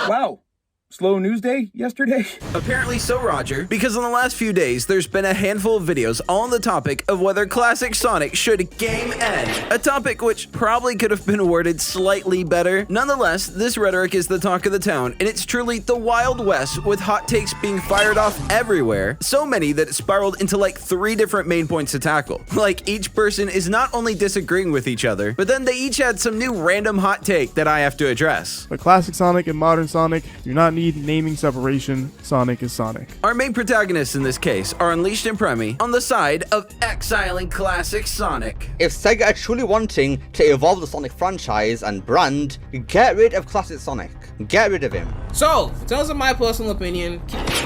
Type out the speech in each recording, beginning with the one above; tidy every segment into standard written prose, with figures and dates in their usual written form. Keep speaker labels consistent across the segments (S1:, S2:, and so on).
S1: Wow. Slow news day yesterday?
S2: Apparently so, Roger, because in the last few days, there's been a handful of videos on the topic of whether classic Sonic should game end. A topic which probably could have been worded slightly better. Nonetheless, this rhetoric is the talk of the town, and it's truly the Wild West with hot takes being fired off everywhere. So many that it spiraled into like 3 different main points to tackle. Like each person is not only disagreeing with each other, but then they each had some new random hot take that I have to address.
S3: But classic Sonic and modern Sonic do not need naming separation. Sonic is Sonic.
S2: Our main protagonists in this case are Unleashed and Premy on the side of exiling classic Sonic.
S4: If Sega are truly wanting to evolve the Sonic franchise and brand, get rid of classic Sonic. Get rid of him.
S5: So, in terms of my personal opinion,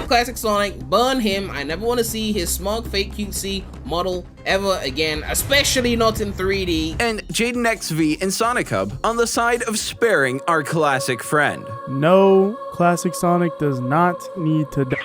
S5: classic Sonic, burn him. I never want to see his smug, fake cutesy model ever again, especially not in 3D.
S2: And JaydenXV and Sonichub on the side of sparing our classic friend.
S3: No, classic Sonic does not need to die.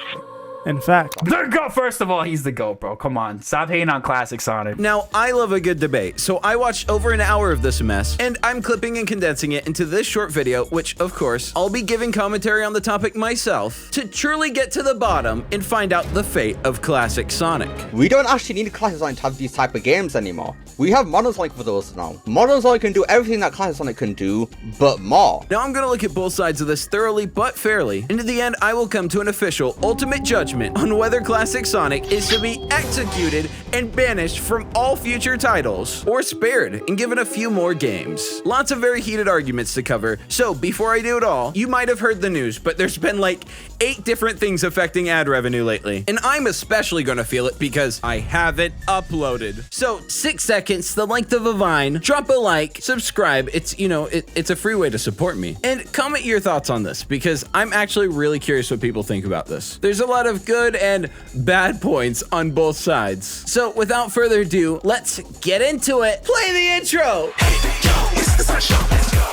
S3: In fact,
S1: The GOAT, first of all, he's the GOAT, bro. Come on. Stop hating on classic Sonic.
S2: Now, I love a good debate, so I watched over an hour of this mess, and I'm clipping and condensing it into this short video, which, of course, I'll be giving commentary on the topic myself to truly get to the bottom and find out the fate of classic Sonic.
S4: We don't actually need classic Sonic to have these type of games anymore. We have modern Sonic for those now. Modern Sonic can do everything that classic Sonic can do, but more.
S2: Now, I'm gonna look at both sides of this thoroughly but fairly, and in the end, I will come to an official, ultimate judgment on whether classic Sonic is to be executed and banished from all future titles, or spared and given a few more games. Lots of very heated arguments to cover, so before I do it all, you might have heard the news, but there's been like 8 different things affecting ad revenue lately, and I'm especially gonna feel it because I haven't uploaded. So 6 seconds, the length of a vine, drop a like, subscribe, it's a free way to support me, and comment your thoughts on this because I'm actually really curious what people think about this. There's a lot of good and bad points on both sides. So without further ado, let's get into it. Play the intro!
S6: Hey, yo, it's the Sun Show.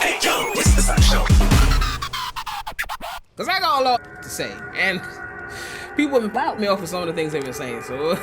S6: Hey, yo, it's the Sun Show.
S5: Because I got a lot to say, and people have been putting me off with some of the things they've been saying, so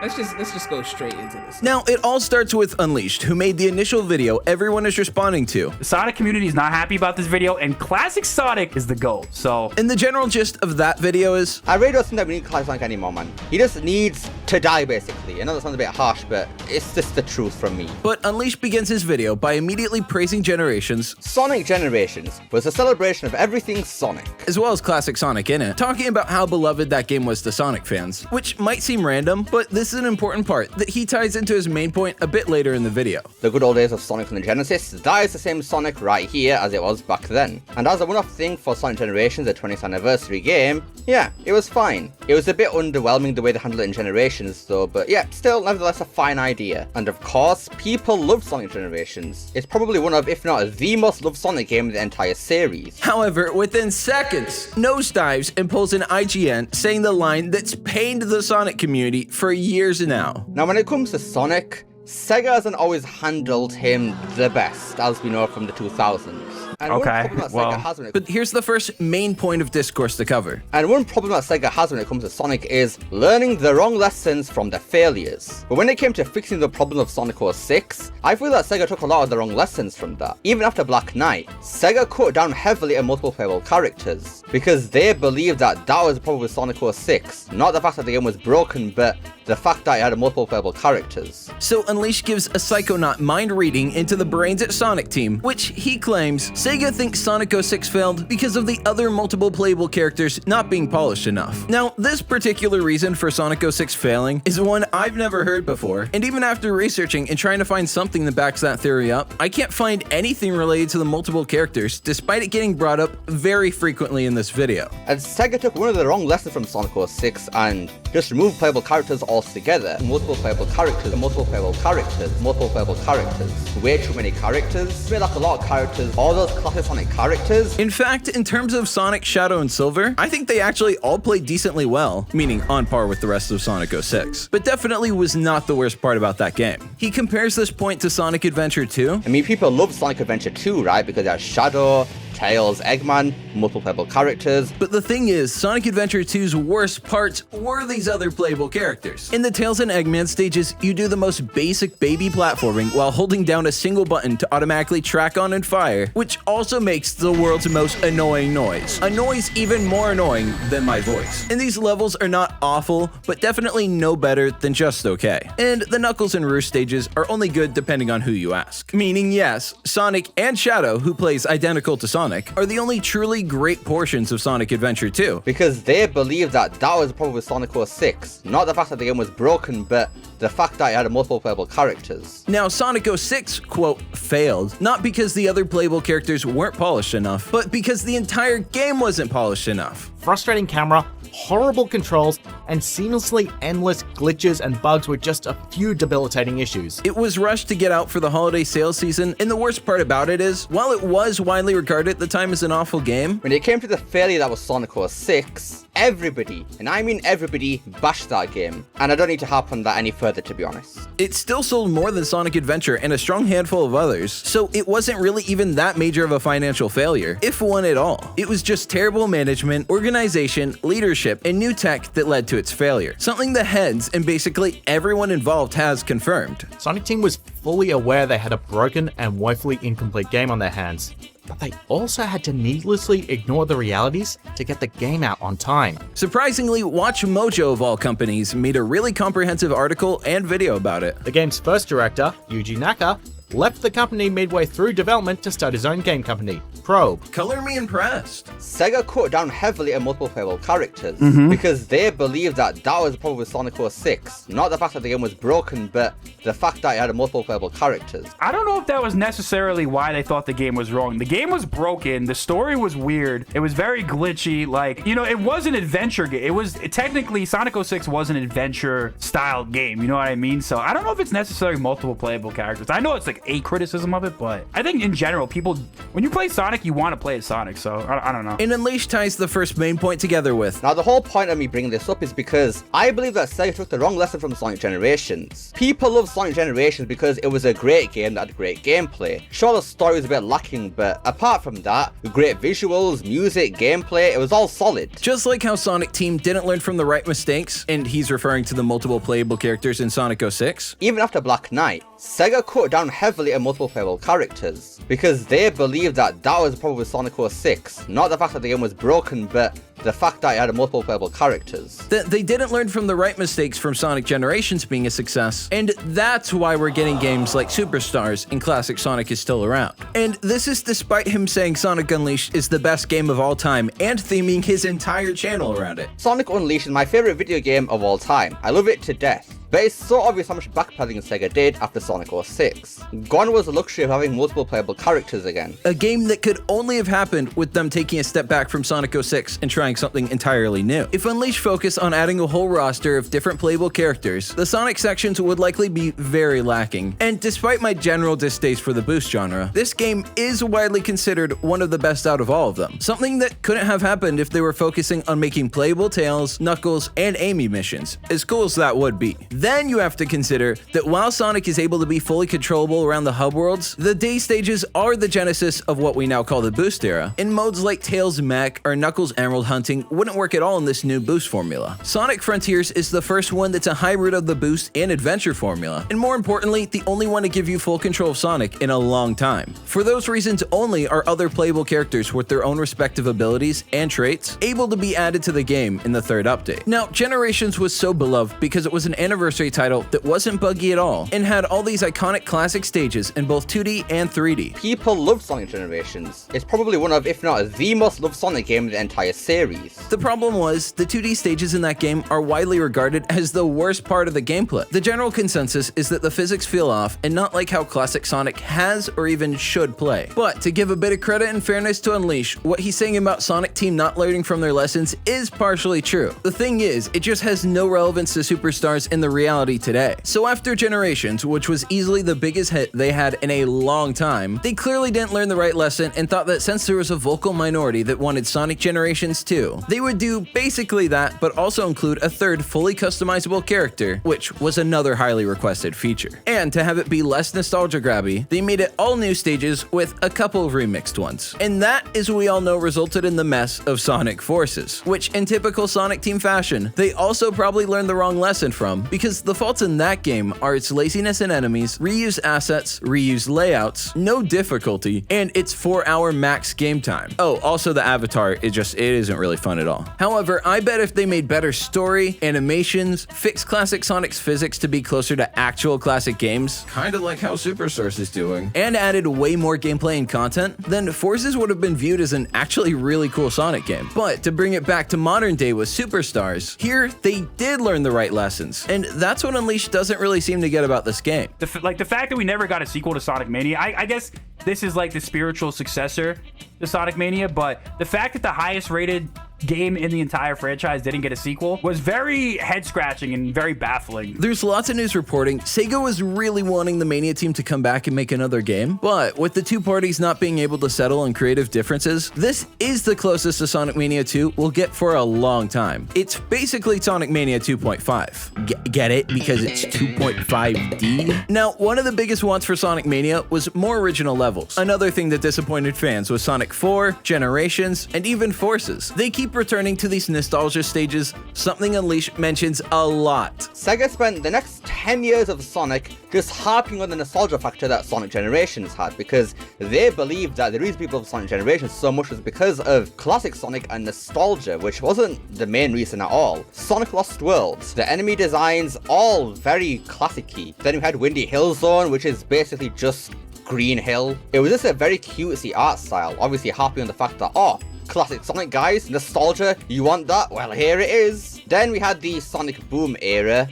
S5: let's just go straight into this.
S2: Now, it all starts with Unleashed, who made the initial video everyone is responding to.
S1: The Sonic community is not happy about this video, and classic Sonic is the GOAT. So,
S2: And the general gist of that video is,
S4: I really don't think that we need classic Sonic anymore, man. He just needs to die, basically. I know that sounds a bit harsh, but it's just the truth from me.
S2: but Unleashed begins his video by immediately praising Generations,
S4: Sonic Generations was a celebration of everything Sonic.
S2: as well as classic Sonic in it, talking about how beloved that game was to Sonic fans, which might seem random, but this is an important part that he ties into his main point a bit later in the video.
S4: The good old days of Sonic on the Genesis, that is the same Sonic right here as it was back then. And as a one-off thing for Sonic Generations, the 20th anniversary game, yeah, it was fine. It was a bit underwhelming the way they handled it in Generations though, but yeah, still nevertheless a fine idea. And of course, people loved Sonic Generations. It's probably one of, if not the most loved Sonic game in the entire series.
S2: However, within seconds, nosedives and pulls an IGN saying the line that's pained the Sonic community for years now.
S4: Now when it comes to Sonic, Sega hasn't always handled him the best, as we know from the 2000s. And one
S1: Okay,
S4: problem that
S1: well,
S4: Sega has when it
S2: But here's the first main point of discourse to cover.
S4: And one problem that Sega has when it comes to Sonic is learning the wrong lessons from their failures. But when it came to fixing the problem of Sonic 06, I feel that Sega took a lot of the wrong lessons from that. Even after Black Knight, Sega cut down heavily on multiple playable characters, because they believed that that was the problem with Sonic 06. Not the fact that the game was broken, but the fact that it had multiple playable characters.
S2: So Unleashed gives a Psychonaut mind reading into the brains at Sonic team, which he claims Sega thinks Sonic 06 failed because of the other multiple playable characters not being polished enough. Now, this particular reason for Sonic 06 failing is one I've never heard before, and even after researching and trying to find something that backs that theory up, I can't find anything related to the multiple characters, despite it getting brought up very frequently in this video.
S4: And Sega took one of the wrong lessons from Sonic 06 and just removed playable characters altogether. Multiple playable characters, multiple playable characters, multiple playable characters. Way too many characters. Made like a lot of characters. All those classic Sonic characters.
S2: In fact, in terms of Sonic, Shadow, and Silver, I think they actually all played decently well, meaning on par with the rest of Sonic 06, but definitely was not the worst part about that game. He compares this point to Sonic Adventure 2.
S4: I mean, people love Sonic Adventure 2, right? Because it has Shadow, Tails, Eggman, multiple playable characters.
S2: But the thing is, Sonic Adventure 2's worst parts were these other playable characters. In the Tails and Eggman stages, you do the most basic baby platforming while holding down a single button to automatically track on and fire, which also makes the world's most annoying noise. A noise even more annoying than my voice. And these levels are not awful, but definitely no better than just okay. And the Knuckles and Rouge stages are only good depending on who you ask. Meaning, yes, Sonic and Shadow, who plays identical to Sonic, are the only truly great portions of Sonic Adventure 2.
S4: Because they believe that was the problem with Sonic 06. Not the fact that the game was broken, but the fact that it had multiple playable characters.
S2: Now, Sonic 06, quote, failed, not because the other playable characters weren't polished enough, but because the entire game wasn't polished enough.
S7: Frustrating camera, horrible controls, and seamlessly endless glitches and bugs were just a few debilitating issues.
S2: It was rushed to get out for the holiday sales season, and the worst part about it is, while it was widely regarded at the time as an awful game,
S4: when it came to the failure that was Sonic 06, everybody, and I mean everybody, bashed that game. And I don't need to harp on that any further, to be honest.
S2: it still sold more than Sonic Adventure and a strong handful of others, so it wasn't really even that major of a financial failure, if one at all. It was just terrible management, organization, leadership, and new tech that led to its failure. Something the heads and basically everyone involved has confirmed.
S7: Sonic Team was fully aware they had a broken and woefully incomplete game on their hands, but they also had to needlessly ignore the realities to get the game out on time.
S2: Surprisingly, Watch Mojo of all companies made a really comprehensive article and video about it.
S7: The game's first director, Yuji Naka, left the company midway through development to start his own game company, Probe.
S2: Color me impressed.
S4: Sega cut down heavily on multiple playable characters because they believed that was the problem with Sonic 06. Not the fact that the game was broken, but the fact that it had multiple playable characters.
S1: I don't know if that was necessarily why they thought the game was wrong. The game was broken. The story was weird. It was very glitchy. Like, you know, it was an adventure game. It was technically Sonic 06 was an adventure style game. You know what I mean? So I don't know if it's necessarily multiple playable characters. I know it's like a criticism of it, but I think in general, people, when you play Sonic, you want to play as Sonic. So I don't know.
S2: And Unleashed ties the first main point together with.
S4: Now, the whole point of me bringing this up is because I believe that Sega took the wrong lesson from Sonic Generations. People love Sonic Generations because it was a great game that had great gameplay. Sure, the story was a bit lacking, but apart from that, great visuals, music, gameplay, it was all solid.
S2: Just like how Sonic Team didn't learn from the right mistakes, and he's referring to the multiple playable characters in Sonic 06.
S4: Even after Black Knight, Sega cut down heavily on multiple playable characters because they believed that was the problem with Sonic 06. Not the fact that the game was broken, but the fact that it had multiple playable characters.
S2: That they didn't learn from the right mistakes from Sonic Generations being a success, and that's why we're getting games like Superstars and Classic Sonic is still around. And this is despite him saying Sonic Unleashed is the best game of all time and theming his entire channel around it.
S4: Sonic Unleashed is my favorite video game of all time. I love it to death. But it's so obvious how much backpedaling Sega did after Sonic 06. Gone was the luxury of having multiple playable characters again.
S2: A game that could only have happened with them taking a step back from Sonic 06 and trying something entirely new. If Unleashed focused on adding a whole roster of different playable characters, the Sonic sections would likely be very lacking. And despite my general distaste for the boost genre, this game is widely considered one of the best out of all of them. Something that couldn't have happened if they were focusing on making playable Tails, Knuckles, and Amy missions, as cool as that would be. Then you have to consider that while Sonic is able to be fully controllable around the hub worlds, the day stages are the genesis of what we now call the boost era. In modes like Tails Mech or Knuckles Emerald Hunting wouldn't work at all in this new boost formula. Sonic Frontiers is the first one that's a hybrid of the boost and adventure formula, and more importantly, the only one to give you full control of Sonic in a long time. For those reasons only are other playable characters with their own respective abilities and traits able to be added to the game in the third update. Now, Generations was so beloved because it was an anniversary title that wasn't buggy at all and had all these iconic classic stages in both 2D and 3D.
S4: People loved Sonic Generations. It's probably one of, if not the most loved Sonic game in the entire series.
S2: The problem was, the 2D stages in that game are widely regarded as the worst part of the gameplay. The general consensus is that the physics feel off and not like how classic Sonic has or even should play. But to give a bit of credit and fairness to Unleash, what he's saying about Sonic Team not learning from their lessons is partially true. The thing is, it just has no relevance to Superstars in the reality today. So after Generations, which was easily the biggest hit they had in a long time, they clearly didn't learn the right lesson and thought that since there was a vocal minority that wanted Sonic Generations 2, 2. They would do basically that, but also include a third fully customizable character, which was another highly requested feature. And to have it be less nostalgia grabby, they made it all new stages with a couple of remixed ones. And that, as we all know, resulted in the mess of Sonic Forces, which in typical Sonic Team fashion, they also probably learned the wrong lesson from, because the faults in that game are its laziness in enemies, reuse assets, reuse layouts, no difficulty, and its 4-hour max game time. Oh, also the avatar, it isn't really fun at all. However, I bet if they made better story, animations, fixed classic Sonic's physics to be closer to actual classic games, kinda like how Superstars is doing, and added way more gameplay and content, then Forces would have been viewed as an actually really cool Sonic game. But to bring it back to modern day with Superstars, here they did learn the right lessons, and that's what Unleashed doesn't really seem to get about this game.
S1: The fact that we never got a sequel to Sonic Mania, I guess this is like the spiritual successor to Sonic Mania, but the fact that the highest rated game in the entire franchise didn't get a sequel was very head-scratching and very baffling.
S2: There's lots of news reporting Sega was really wanting the Mania team to come back and make another game, but with the two parties not being able to settle on creative differences, this is the closest to Sonic Mania 2 we'll get for a long time. It's basically Sonic Mania 2.5. Get it? Because it's 2.5D? Now, one of the biggest wants for Sonic Mania was more original levels. Another thing that disappointed fans was Sonic 4, Generations, and even Forces. They keep returning to these nostalgia stages, something Unleashed mentions a lot.
S4: Sega spent the next 10 years of Sonic just harping on the nostalgia factor that Sonic Generations had, because they believed that the reason people love Sonic Generations so much was because of classic Sonic and nostalgia, which wasn't the main reason at all. Sonic Lost Worlds, the enemy designs, all very classic-y. Then we had Windy Hill Zone, which is basically just Green Hill. It was just a very cutesy art style, obviously harping on the fact that, oh, classic Sonic guys, nostalgia, you want that? Well, here it is. Then we had the Sonic Boom era.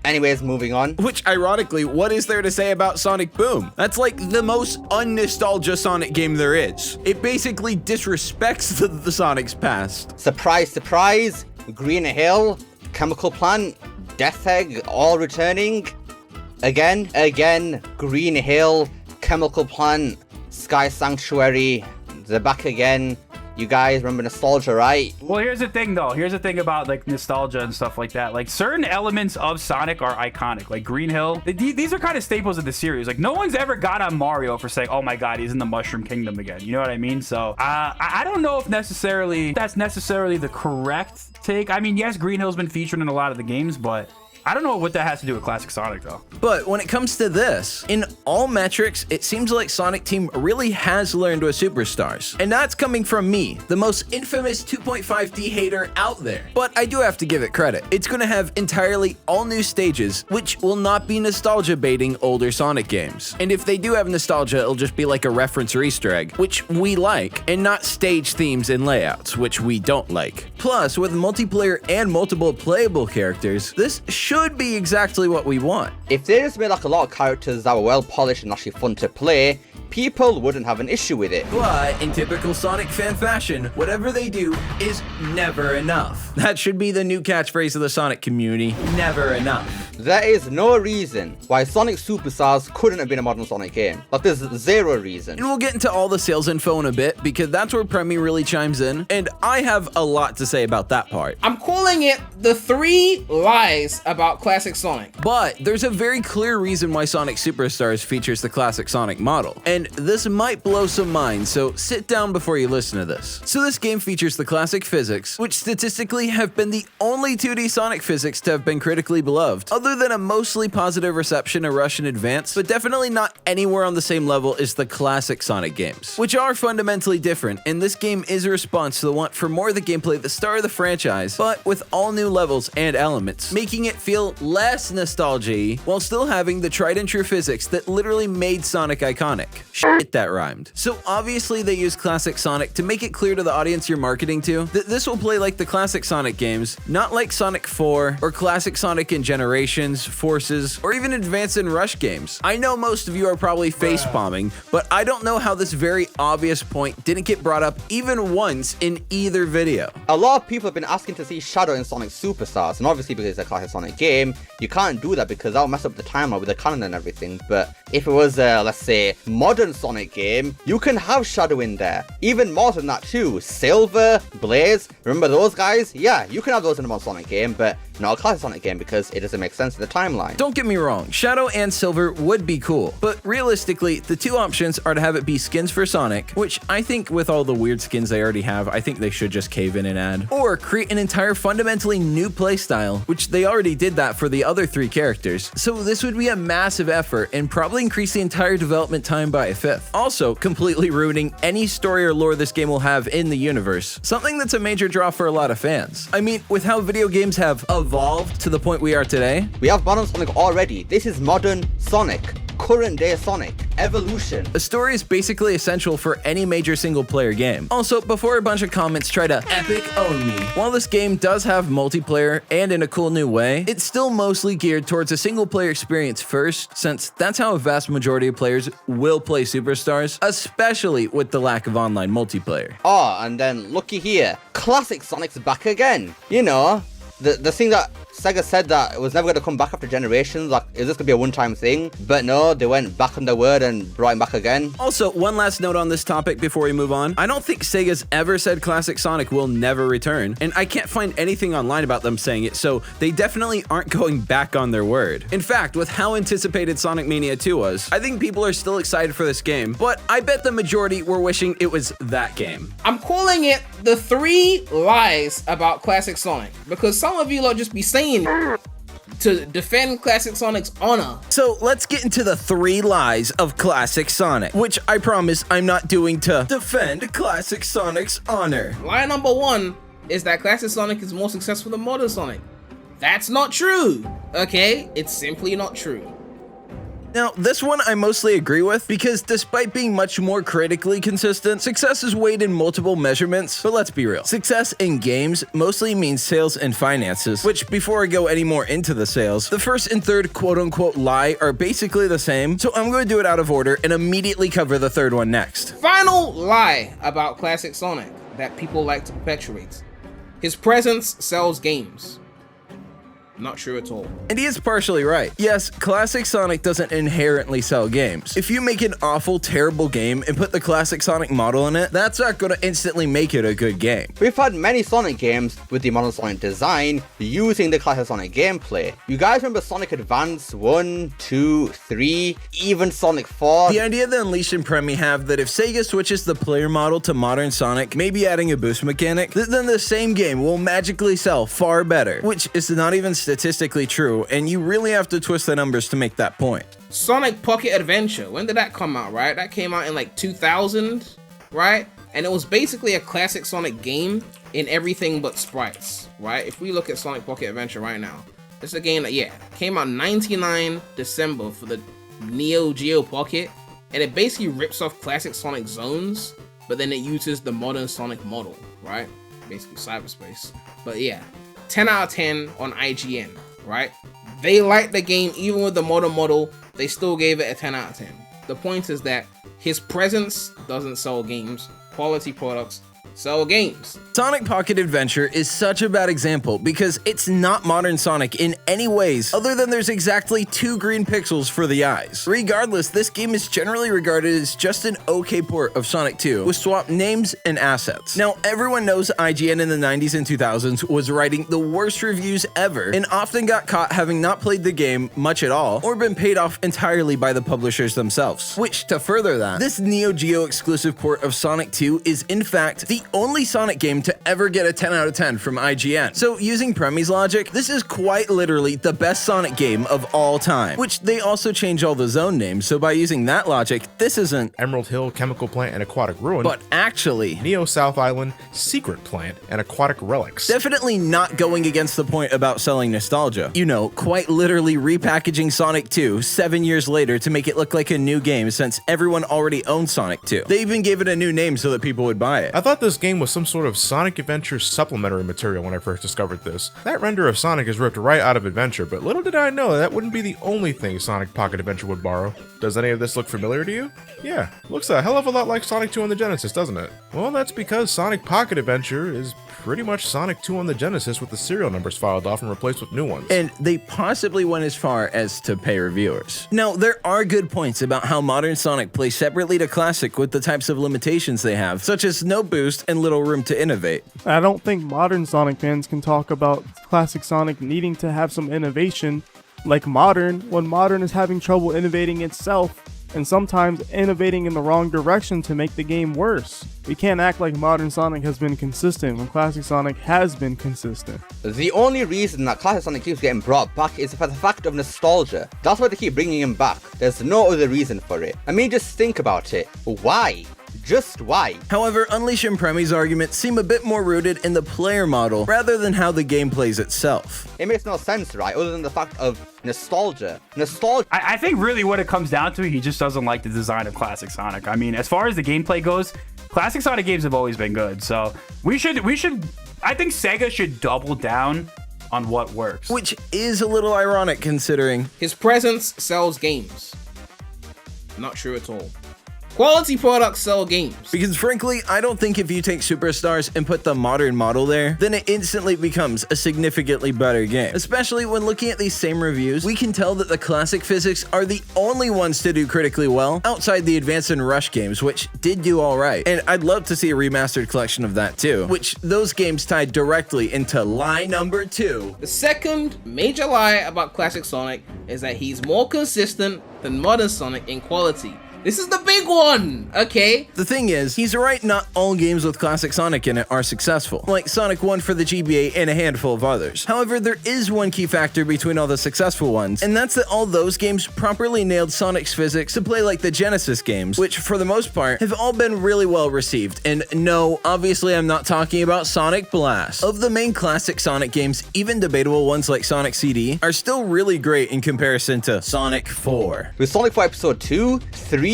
S4: Anyways, moving on.
S2: Which, ironically, what is there to say about Sonic Boom? That's like the most un-nostalgia Sonic game there is. It basically disrespects the Sonic's past.
S4: Surprise, surprise, Green Hill, Chemical Plant, Death Egg, all returning. Again, Green Hill, Chemical Plant, Sky Sanctuary, they're back again. You guys remember nostalgia, right?
S1: Well, here's the thing though. Here's the thing about like nostalgia and stuff like that. Like certain elements of Sonic are iconic, like Green Hill. These are kind of staples of the series. Like no one's ever got on Mario for saying, oh my God, he's in the Mushroom Kingdom again. You know what I mean? So I don't know if that's necessarily the correct take. I mean, yes, Green Hill's been featured in a lot of the games, but I don't know what that has to do with classic Sonic though.
S2: But when it comes to this, in all metrics, it seems like Sonic Team really has learned with Superstars. And that's coming from me, the most infamous 2.5D hater out there. But I do have to give it credit. It's gonna have entirely all new stages, which will not be nostalgia baiting older Sonic games. And if they do have nostalgia, it'll just be like a reference or Easter egg, which we like, and not stage themes and layouts, which we don't like. Plus, with multiplayer and multiple playable characters, this should be exactly what we want.
S4: If they just made like a lot of characters that were well polished and actually fun to play, people wouldn't have an issue with it.
S2: But in typical Sonic fan fashion, whatever they do is never enough. That should be the new catchphrase of the Sonic community, never enough.
S4: There is no reason why Sonic Superstars couldn't have been a modern Sonic game. Like there's zero reason.
S2: And we'll get into all the sales info in a bit, because that's where Premy really chimes in, and I have a lot to say about that part.
S5: I'm calling it the 3 lies about classic Sonic.
S2: But there's a very clear reason why Sonic Superstars features the classic Sonic model, and this might blow some minds, so sit down before you listen to this. So this game features the classic physics, which statistically have been the only 2D Sonic physics to have been critically beloved, other than a mostly positive reception of Rush and Advance, but definitely not anywhere on the same level as the classic Sonic games, which are fundamentally different, and this game is a response to the want for more of the gameplay at the start of the franchise, but with all new levels and elements, making it feel less nostalgia-y while still having the tried and true physics that literally made Sonic iconic. Shit, that rhymed. So obviously they use classic Sonic to make it clear to the audience you're marketing to that this will play like the classic Sonic games, not like Sonic 4 or classic Sonic in Generations, Forces, or even Advance and Rush games. I know most of you are probably face-palming, but I don't know how this very obvious point didn't get brought up even once in either video.
S4: A lot of people have been asking to see Shadow in Sonic Superstars, and obviously because it's a classic Sonic game, you can't do that because that'll mess up the timeline with the canon and everything. But if it was, let's say, modern modern Sonic game, you can have Shadow in there. Even more than that too. Silver, Blaze, remember those guys? Yeah, you can have those in a modern Sonic game, but not a classic Sonic game because it doesn't make sense in the timeline.
S2: Don't get me wrong, Shadow and Silver would be cool, but realistically, the two options are to have it be skins for Sonic, which I think with all the weird skins they already have, I think they should just cave in and add, or create an entire fundamentally new playstyle, which they already did that for the other 3 characters, so this would be a massive effort and probably increase the entire development time by a 5th. Also, completely ruining any story or lore this game will have in the universe, something that's a major draw for a lot of fans. I mean, with how video games have evolved to the point we are today.
S4: We have modern Sonic already. This is modern Sonic. Current day Sonic. Evolution.
S2: A story is basically essential for any major single player game. Also, before a bunch of comments try to epic own me, while this game does have multiplayer and in a cool new way, it's still mostly geared towards a single player experience first, since that's how a vast majority of players will play Superstars, especially with the lack of online multiplayer.
S4: Oh, and then looky here. Classic Sonic's back again. You know, the thing that Sega said that it was never going to come back after generations, like, is this going to be a one-time thing? But no, they went back on their word and brought him back again.
S2: Also, one last note on this topic before we move on. I don't think Sega's ever said Classic Sonic will never return, and I can't find anything online about them saying it, so they definitely aren't going back on their word. In fact, with how anticipated Sonic Mania 2 was, I think people are still excited for this game, but I bet the majority were wishing it was that game.
S5: I'm calling it the 3 lies about Classic Sonic, because some of you lot just be saying to defend Classic Sonic's honor.
S2: So let's get into the 3 lies of Classic Sonic, which I promise I'm not doing to defend Classic Sonic's honor.
S5: Lie number 1 is that Classic Sonic is more successful than modern Sonic. That's not true, okay? It's simply not true.
S2: Now, this one I mostly agree with, because despite being much more critically consistent, success is weighed in multiple measurements, but let's be real. Success in games mostly means sales and finances, which before I go any more into the sales, the first and third quote-unquote lie are basically the same, so I'm going to do it out of order and immediately cover the third one next.
S5: Final lie about Classic Sonic that people like to perpetuate. His presence sells games. Not true at all.
S2: And he is partially right. Yes, Classic Sonic doesn't inherently sell games. If you make an awful, terrible game and put the Classic Sonic model in it, that's not gonna instantly make it a good game.
S4: We've had many Sonic games with the modern Sonic design using the classic Sonic gameplay. You guys remember Sonic Advance 1, 2, 3, even Sonic 4?
S2: The idea that Unleashed and Premy have that if Sega switches the player model to modern Sonic, maybe adding a boost mechanic, then the same game will magically sell far better, which is not even statistically true, and you really have to twist the numbers to make that point.
S5: Sonic Pocket Adventure, when did that come out, right? That came out in like 2000, right? And it was basically a classic Sonic game in everything but sprites, right? If we look at Sonic Pocket Adventure right now, it's a game that, yeah, came out 99 December for the Neo Geo Pocket, and it basically rips off classic Sonic zones, but then it uses the modern Sonic model, right? Basically cyberspace. But yeah, 10 out of 10 on IGN, right? They liked the game even with the modern model, they still gave it a 10 out of 10. The point is that his presence doesn't sell games, quality products sell games.
S2: Sonic Pocket Adventure is such a bad example because it's not modern Sonic in any ways other than there's exactly 2 green pixels for the eyes. Regardless, this game is generally regarded as just an okay port of Sonic 2 with swapped names and assets. Now, everyone knows IGN in the 90s and 2000s was writing the worst reviews ever and often got caught having not played the game much at all or been paid off entirely by the publishers themselves. Which, to further that, this Neo Geo exclusive port of Sonic 2 is in fact the only Sonic game to ever get a 10 out of 10 from IGN. So using Premy's logic, this is quite literally the best Sonic game of all time, which they also change all the zone names, so by using that logic, this isn't
S8: Emerald Hill, Chemical Plant, and Aquatic Ruin,
S2: but actually
S8: Neo South Island, Secret Plant, and Aquatic Relics.
S2: Definitely not going against the point about selling nostalgia. You know, quite literally repackaging Sonic 2 7 years later to make it look like a new game since everyone already owned Sonic 2. They even gave it a new name so that people would buy it.
S8: I thought this game was some sort of Sonic Adventure supplementary material when I first discovered this. That render of Sonic is ripped right out of Adventure, but little did I know that wouldn't be the only thing Sonic Pocket Adventure would borrow. Does any of this look familiar to you? Yeah, looks a hell of a lot like Sonic 2 on the Genesis, doesn't it? Well, that's because Sonic Pocket Adventure is pretty much Sonic 2 on the Genesis with the serial numbers filed off and replaced with new ones.
S2: And they possibly went as far as to pay reviewers. Now, there are good points about how modern Sonic plays separately to classic with the types of limitations they have, such as no boost and little room to innovate.
S3: I don't think modern Sonic fans can talk about classic Sonic needing to have some innovation like modern when modern is having trouble innovating itself and sometimes innovating in the wrong direction to make the game worse. We can't act like modern Sonic has been consistent when classic Sonic has been consistent.
S4: The only reason that classic Sonic keeps getting brought back is for the fact of nostalgia. That's why they keep bringing him back. There's no other reason for it. I mean, just think about it. Why? Just why?
S2: However, Unleash and Premi's arguments seem a bit more rooted in the player model rather than how the game plays itself.
S4: It makes no sense, right? Other than the fact of nostalgia.
S1: I think really what it comes down to, he just doesn't like the design of classic Sonic. I mean, as far as the gameplay goes, classic Sonic games have always been good. So I think Sega should double down on what works.
S2: Which is a little ironic considering
S5: His presence sells games. Not true at all. Quality products sell games.
S2: because frankly, I don't think if you take Superstars and put the modern model there, then it instantly becomes a significantly better game. Especially when looking at these same reviews, we can tell that the classic physics are the only ones to do critically well, outside the Advance and Rush games, which did do alright. And I'd love to see a remastered collection of that too, which those games tied directly into lie number 2.
S5: The second major lie about classic Sonic is that he's more consistent than modern Sonic in quality. This is the big one, okay?
S2: The thing is, he's right, not all games with classic Sonic in it are successful, like Sonic 1 for the GBA and a handful of others. However, there is one key factor between all the successful ones, and that's that all those games properly nailed Sonic's physics to play like the Genesis games, which for the most part have all been really well received. And no, obviously I'm not talking about Sonic Blast. Of the main classic Sonic games, even debatable ones like Sonic CD are still really great in comparison to Sonic 4.
S4: With Sonic 4 Episode 2, 3D,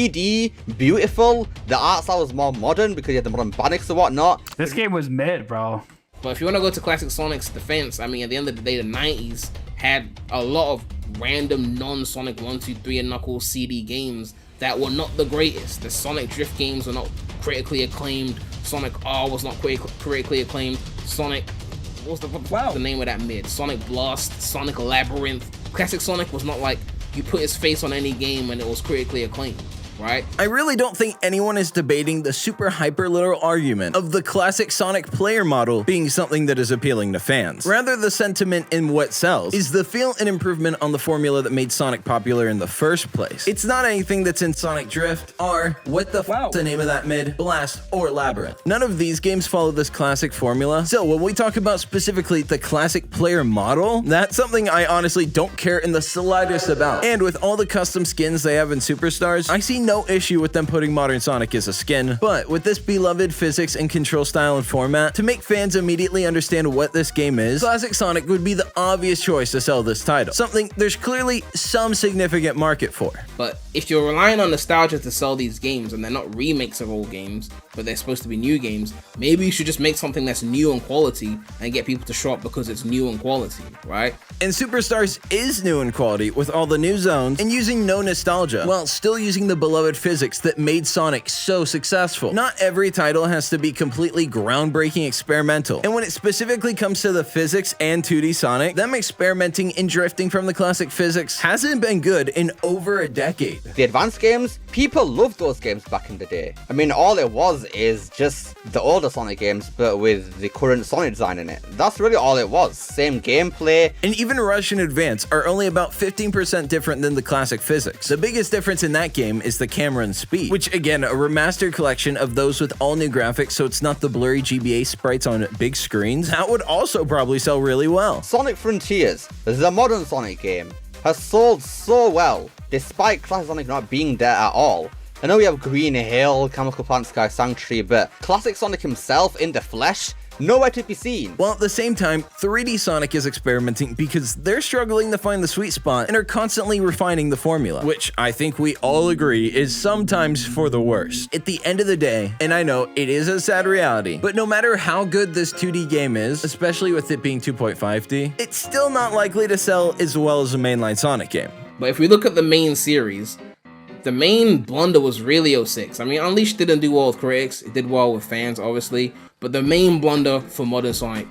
S4: beautiful, the art style was more modern because you had the modern mechanics and whatnot.
S1: This game was mid, bro.
S5: But if you want to go to classic Sonic's defense, I mean, at the end of the day, the 90s had a lot of random non-Sonic 1, 2, 3 and Knuckles CD games that were not the greatest. The Sonic Drift games were not critically acclaimed. Sonic R was not critically acclaimed. Sonic, what's the name of that mid? Sonic Blast, Sonic Labyrinth. Classic Sonic was not like you put his face on any game and it was critically acclaimed, right?
S2: I really don't think anyone is debating the super hyper literal argument of the classic Sonic player model being something that is appealing to fans. Rather, the sentiment in what sells is the feel and improvement on the formula that made Sonic popular in the first place. It's not anything that's in Sonic Drift, or what the f***'s the name of that mid, Blast, or Labyrinth. None of these games follow this classic formula, so when we talk about specifically the classic player model, that's something I honestly don't care in the slightest about. And with all the custom skins they have in Superstars, I see no issue with them putting modern Sonic as a skin, but with this beloved physics and control style and format, to make fans immediately understand what this game is, classic Sonic would be the obvious choice to sell this title, something there's clearly some significant market for.
S5: But if you're relying on nostalgia to sell these games and they're not remakes of old games, but they're supposed to be new games, maybe you should just make something that's new in quality and get people to show up because it's new in quality, right?
S2: And Superstars is new in quality with all the new zones and using no nostalgia, while still using the beloved physics that made Sonic so successful. Not every title has to be completely groundbreaking experimental, and when it specifically comes to the physics and 2D Sonic, them experimenting and drifting from the classic physics hasn't been good in over a decade.
S4: The advanced games, people loved those games back in the day. I mean, all it was is just the older Sonic games, but with the current Sonic design in it. That's really all it was. Same gameplay.
S2: And even Rush and Advance are only about 15% different than the classic physics. The biggest difference in that game is the camera and speed, which again, a remastered collection of those with all new graphics, so it's not the blurry GBA sprites on big screens. That would also probably sell really well.
S4: Sonic Frontiers, the modern Sonic game, has sold so well, despite classic Sonic not being there at all. I know we have Green Hill, Chemical Plant Sky Sanctuary, but classic Sonic himself in the flesh, nowhere to be seen.
S2: While at the same time, 3D Sonic is experimenting because they're struggling to find the sweet spot and are constantly refining the formula, which I think we all agree is sometimes for the worst. At the end of the day, and I know it is a sad reality, but no matter how good this 2D game is, especially with it being 2.5D, it's still not likely to sell as well as a mainline Sonic game.
S5: But if we look at the main series, the main blunder was really 06. I mean, Unleashed didn't do well with critics, it did well with fans, obviously, but the main blunder for modern Sonic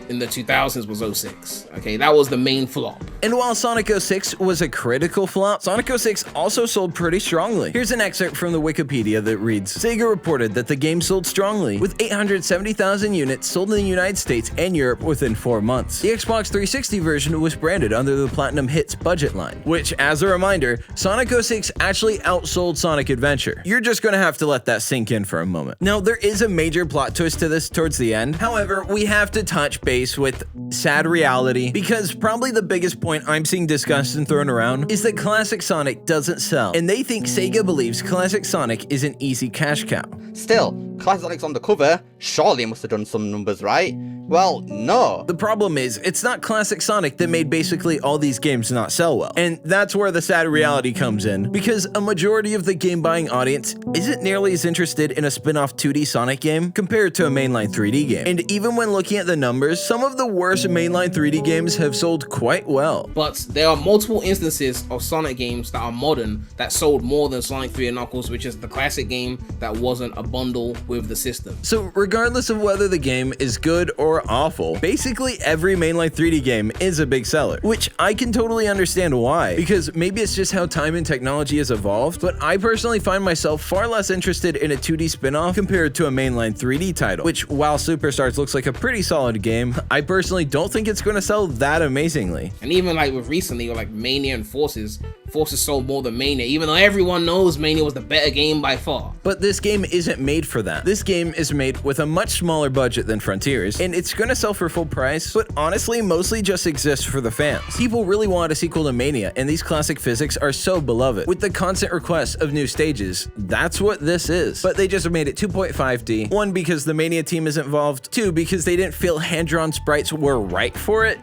S5: in the 2000s was 06. Okay, that was the main flop.
S2: And while Sonic 06 was a critical flop, Sonic 06 also sold pretty strongly. Here's an excerpt from the Wikipedia that reads, Sega reported that the game sold strongly, with 870,000 units sold in the United States and Europe within 4 months. The Xbox 360 version was branded under the Platinum Hits budget line, which, as a reminder, Sonic 06 actually outsold Sonic Adventure. You're just gonna have to let that sink in for a moment. Now, there is a major plot twist to this towards the end. However, we have to touch base with sad reality, because probably the biggest point I'm seeing discussed and thrown around is that Classic Sonic doesn't sell, and they think Sega believes Classic Sonic is an easy cash cow.
S4: Still, Classic Sonic's on the cover, surely it must have done some numbers right. Well, no.
S2: The problem is, it's not Classic Sonic that made basically all these games not sell well. And that's where the sad reality comes in, because a majority of the game-buying audience isn't nearly as interested in a spin-off 2D Sonic game compared to a mainline 3D game. And even when looking at the numbers, some of the worst mainline 3D games have sold quite well.
S5: But there are multiple instances of Sonic games that are modern that sold more than Sonic 3 and Knuckles, which is the classic game that wasn't a bundle with the system.
S2: So regardless of whether the game is good or awful, basically every mainline 3D game is a big seller, which I can totally understand why, because maybe it's just how time and technology has evolved, but I personally find myself far less interested in a 2D spin-off compared to a mainline 3D title, which while Superstars looks like a pretty solid game, I personally don't think it's going to sell that amazingly.
S5: And even like with recently, like Mania and Forces sold more than Mania, even though everyone knows Mania was the better game by far.
S2: But this game isn't made for that. This game is made with a much smaller budget than Frontiers, and it's gonna sell for full price, but honestly mostly just exists for the fans. People really want a sequel to Mania, and these classic physics are so beloved. With the constant requests of new stages, that's what this is. But they just made it 2.5D, 1 because the Mania team is involved, 2 because they didn't feel hand-drawn sprites were right for it,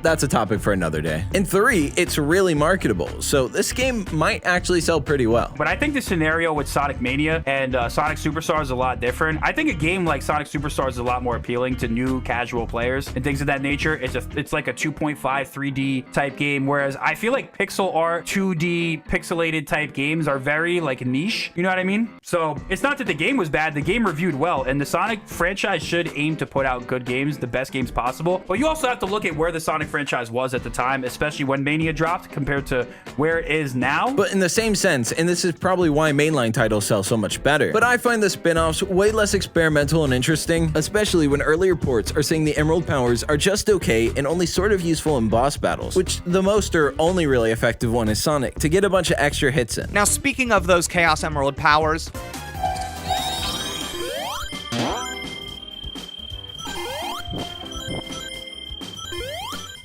S2: that's a topic for another day, and 3, it's really marketable, so this game might actually sell pretty well.
S1: But I think the scenario with Sonic Mania and Sonic Superstars is a lot different. I think a game like Sonic Superstars is a lot more appealing to new casual players and things of that nature. It's like a 2.5 3D type game, whereas I feel like pixel art 2D pixelated type games are very like niche, you know what I mean? So it's not that the game was bad, the game reviewed well, and the Sonic franchise should aim to put out good games, the best games possible. But you also have to look at where the Sonic franchise was at the time, especially when Mania dropped compared to where it is now.
S2: But in the same sense, and this is probably why mainline titles sell so much better, but I find the spin-offs way less experimental and interesting, especially when earlier ports are saying the Emerald powers are just okay and only sort of useful in boss battles, which the most or only really effective one is Sonic, to get a bunch of extra hits in.
S9: Now, speaking of those Chaos Emerald powers,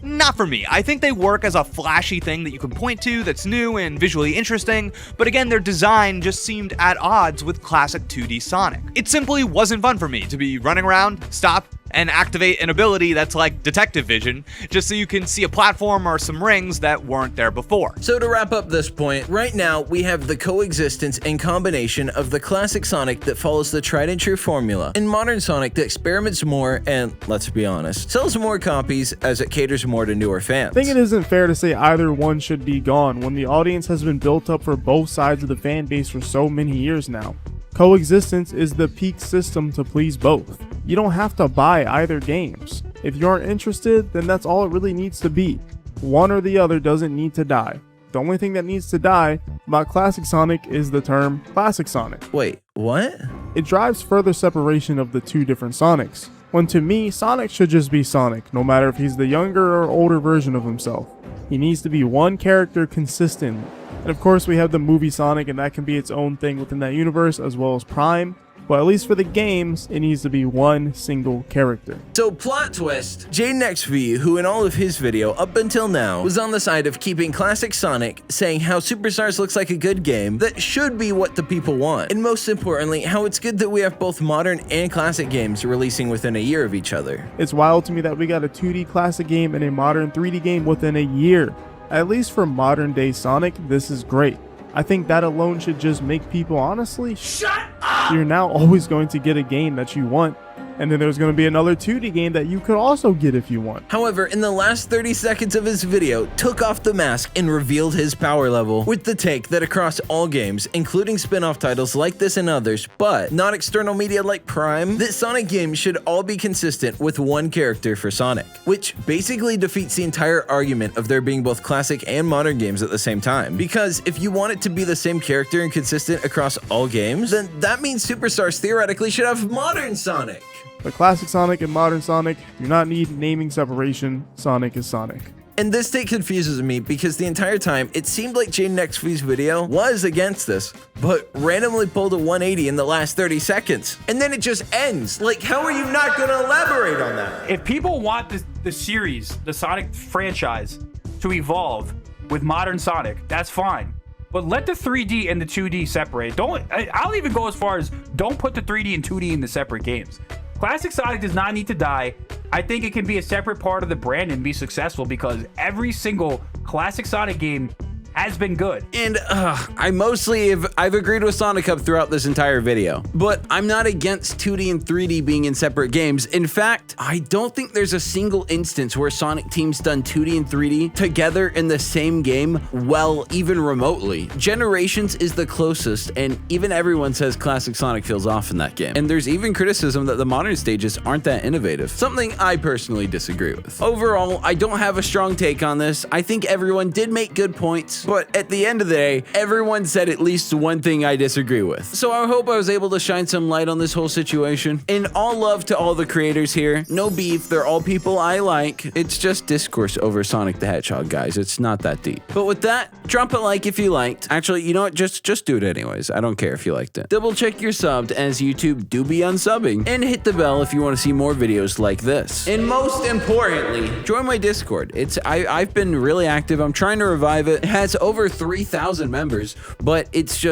S9: not for me. I think they work as a flashy thing that you can point to that's new and visually interesting, but again, their design just seemed at odds with classic 2D Sonic. It simply wasn't fun for me to be running around, stop, and activate an ability that's like detective vision, just so you can see a platform or some rings that weren't there before.
S2: So to wrap up this point, right now we have the coexistence and combination of the classic Sonic that follows the tried and true formula, and modern Sonic that experiments more and, let's be honest, sells more copies as it caters more to newer fans.
S3: I think it isn't fair to say either one should be gone when the audience has been built up for both sides of the fan base for so many years now. Coexistence is the peak system to please both. You don't have to buy either games. If you aren't interested, then that's all it really needs to be. One or the other doesn't need to die. The only thing that needs to die about Classic Sonic is the term Classic Sonic.
S2: Wait, what?
S3: It drives further separation of the two different Sonics, when to me, Sonic should just be Sonic, no matter if he's the younger or older version of himself. He needs to be one character consistently. And of course we have the movie Sonic, and that can be its own thing within that universe, as well as Prime. But at least for the games, it needs to be one single character.
S2: So plot twist, JaydenXV, who in all of his video up until now was on the side of keeping classic Sonic, saying how Superstars looks like a good game that should be what the people want, and most importantly, how it's good that we have both modern and classic games releasing within a year of each other.
S3: It's wild to me that we got a 2D classic game and a modern 3D game within a year. At least for modern day Sonic, this is great. I think that alone should just make people honestly shut up. You're now always going to get a game that you want, And then there's going to be another 2D game that you could also get if you want.
S2: However, in the last 30 seconds of his video, took off the mask and revealed his power level with the take that across all games, including spin-off titles like this and others, but not external media like Prime, that Sonic games should all be consistent with one character for Sonic, which basically defeats the entire argument of there being both classic and modern games at the same time. Because if you want it to be the same character and consistent across all games, then that means Superstars theoretically should have modern Sonic.
S3: But classic Sonic and modern Sonic do not need naming separation. Sonic is Sonic.
S2: And this take confuses me because the entire time it seemed like JaydenXV's video was against this, but randomly pulled a 180 in the last 30 seconds. And then it just ends. Like, how are you not gonna elaborate on that?
S1: If people want the series, the Sonic franchise, to evolve with modern Sonic, that's fine. But let the 3D and the 2D separate. I'll even go as far as don't put the 3D and 2D in the separate games. Classic Sonic does not need to die. I think it can be a separate part of the brand and be successful because every single classic Sonic game has been good.
S2: And I've agreed with Sonichub throughout this entire video, but I'm not against 2D and 3D being in separate games. In fact, I don't think there's a single instance where Sonic team's done 2D and 3D together in the same game well, even remotely. Generations is the closest, and even everyone says classic Sonic feels off in that game. And there's even criticism that the modern stages aren't that innovative, something I personally disagree with. Overall, I don't have a strong take on this. I think everyone did make good points, but at the end of the day, everyone said at least one thing I disagree with. So I hope I was able to shine some light on this whole situation. And all love to all the creators here. No beef, they're all people I like. It's just discourse over Sonic the Hedgehog, guys. It's not that deep. But with that, drop a like if you liked. Actually, you know what? Just do it anyways. I don't care if you liked it. Double check your subbed, as YouTube do be unsubbing. And hit the bell if you want to see more videos like this. And most importantly, join my Discord. I've been really active. I'm trying to revive it. It has over 3,000 members, but it's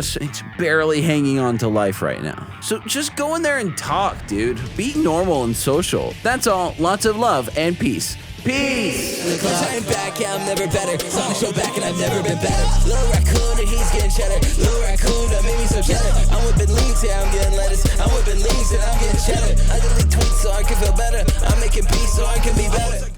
S2: barely hanging on to life right now. So just go in there and talk, dude. Be normal and social. That's all. Lots of love and peace. Peace!
S6: Cause I ain't back, yeah, I'm never better. Sonic show back and I've never been better. Little raccoon and he's getting cheddar. Little raccoon that made me so cheddar. I'm whipping leaves, yeah, I'm getting lettuce. I'm whipping leaves and I'm getting cheddar. I delete tweets so I can feel better. I'm making peace so I can be better.